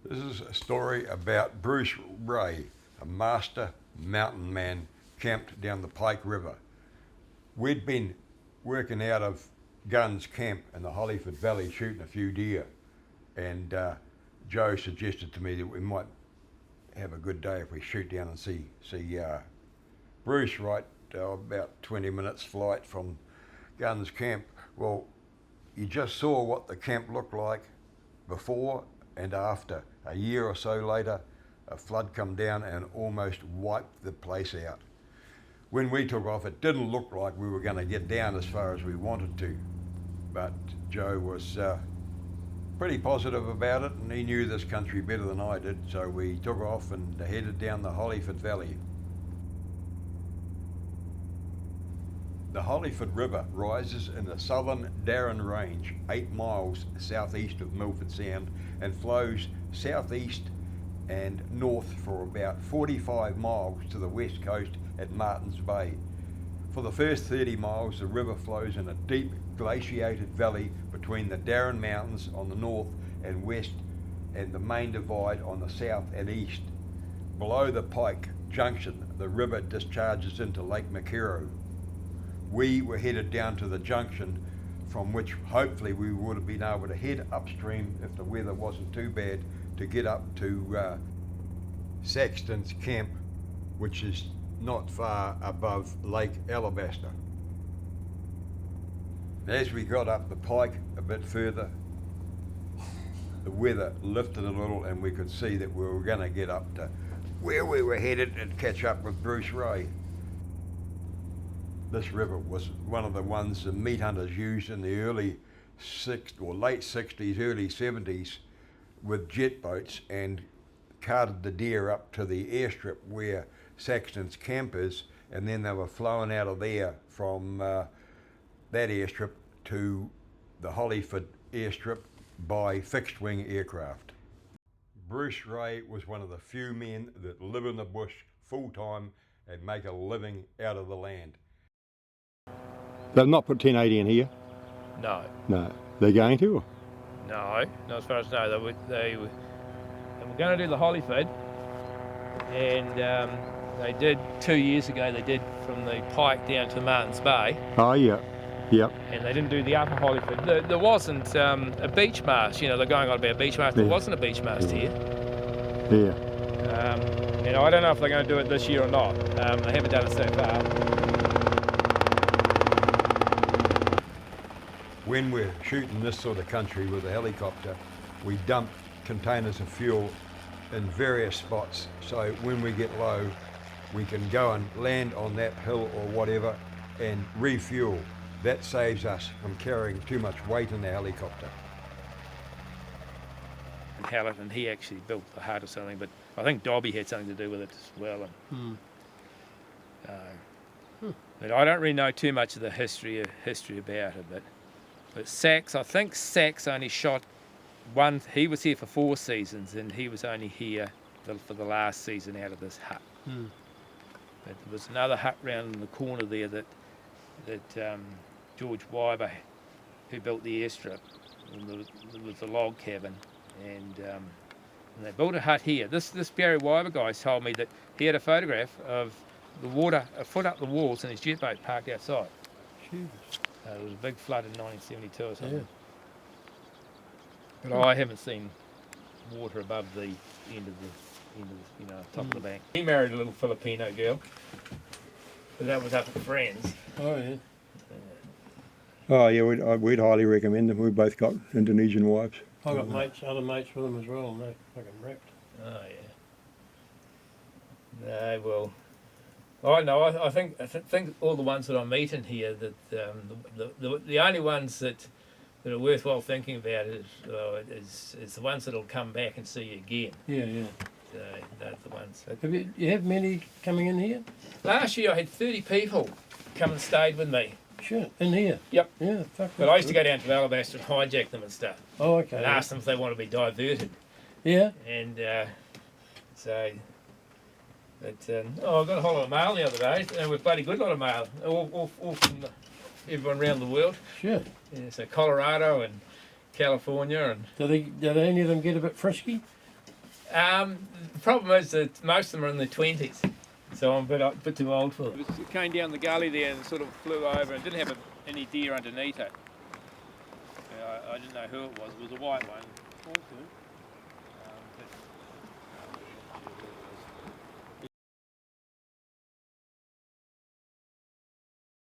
This is a story about Bruce Reay, a master mountain man camped down the Pyke River. We'd been working out of Gunn's camp in the Hollyford Valley shooting a few deer, and Joe suggested to me that we might have a good day if we shoot down and see Bruce right about 20 minutes flight from Gunn's camp. Well, you just saw what the camp looked like before and after. A year or so later, a flood come down and almost wiped the place out. When we took off, it didn't look like we were going to get down as far as we wanted to, but Joe was pretty positive about it, and he knew this country better than I did, so we took off and headed down the Hollyford Valley. The Hollyford River rises in the southern Darren Range, 8 miles southeast of Milford Sound, and flows southeast and north for about 45 miles to the west coast at Martins Bay. For the first 30 miles, the river flows in a deep glaciated valley between the Darren Mountains on the north and west and the main divide on the south and east. Below the Pyke Junction, the river discharges into Lake Macquarie. We were headed down to the junction, from which hopefully we would have been able to head upstream if the weather wasn't too bad, to get up to Saxton's camp, which is not far above Lake Alabaster. As we got up the Pyke a bit further, the weather lifted a little and we could see that we were going to get up to where we were headed and catch up with Bruce Reay. This river was one of the ones the meat hunters used in the late 60s, early 70s with jet boats, and carted the deer up to the airstrip where Saxton's camp is, and then they were flown out of there from that airstrip to the Hollyford airstrip by fixed-wing aircraft. Bruce Reay was one of the few men that live in the bush full-time and make a living out of the land. They've not put 1080 in here? No. No. They're going to? Or? No, not as far as I know. They were going to do the Hollyford, and they did 2 years ago. They did from the Pyke down to Martins Bay. Oh, yeah. Yep. And they didn't do the upper Hollyford. There wasn't a beach mast. You know, they're going on about a beach mast. There wasn't a beach mast here. Yeah. And I don't know if they're going to do it this year or not. They haven't done it so far. When we're shooting this sort of country with a helicopter, we dump containers of fuel in various spots, so when we get low, we can go and land on that hill or whatever and refuel. That saves us from carrying too much weight in the helicopter. And he actually built the hut or something, but I think Dobby had something to do with it as well. But I don't really know too much of the history about it, but Sax, I think Sax only shot one. He was here for 4 seasons, and he was only here for the last season out of this hut. But there was another hut round in the corner there that George Wyber, who built the airstrip, and there was a log cabin, and they built a hut here. This Barry Wyber guy told me that he had a photograph of the water a foot up the walls and his jet boat parked outside. Jeez. There was a big flood in 1972 or something. Yeah. But I haven't seen water above the end of the top of the bank. He married a little Filipino girl, but that was up at Friends. Oh, yeah. Oh, yeah, we'd highly recommend them. We've both got Indonesian wives. I got other mates with them as well, and they fucking wrecked. Oh yeah. No, well, I know. I think all the ones that I'm meeting here, that the only ones that are worthwhile thinking about is the ones that'll come back and see you again. Yeah, yeah. So those are the ones. Have you have many coming in here? Last year I had 30 people come and stayed with me. Sure, in here? Yep. Yeah, fuck. But I used to go down to Alabaster and hijack them and stuff. Oh, okay. And ask them if they want to be diverted. Yeah? And so... But I got a whole lot of mail the other day, and we've bloody good lot of mail, all from everyone around the world. Sure. Yeah, so Colorado and California and. Do any of them get a bit frisky? The problem is that most of them are in their 20s, so I'm a bit too old for them. It came down the gully there and sort of flew over and didn't have any deer underneath it. I didn't know who it was. It was a white one.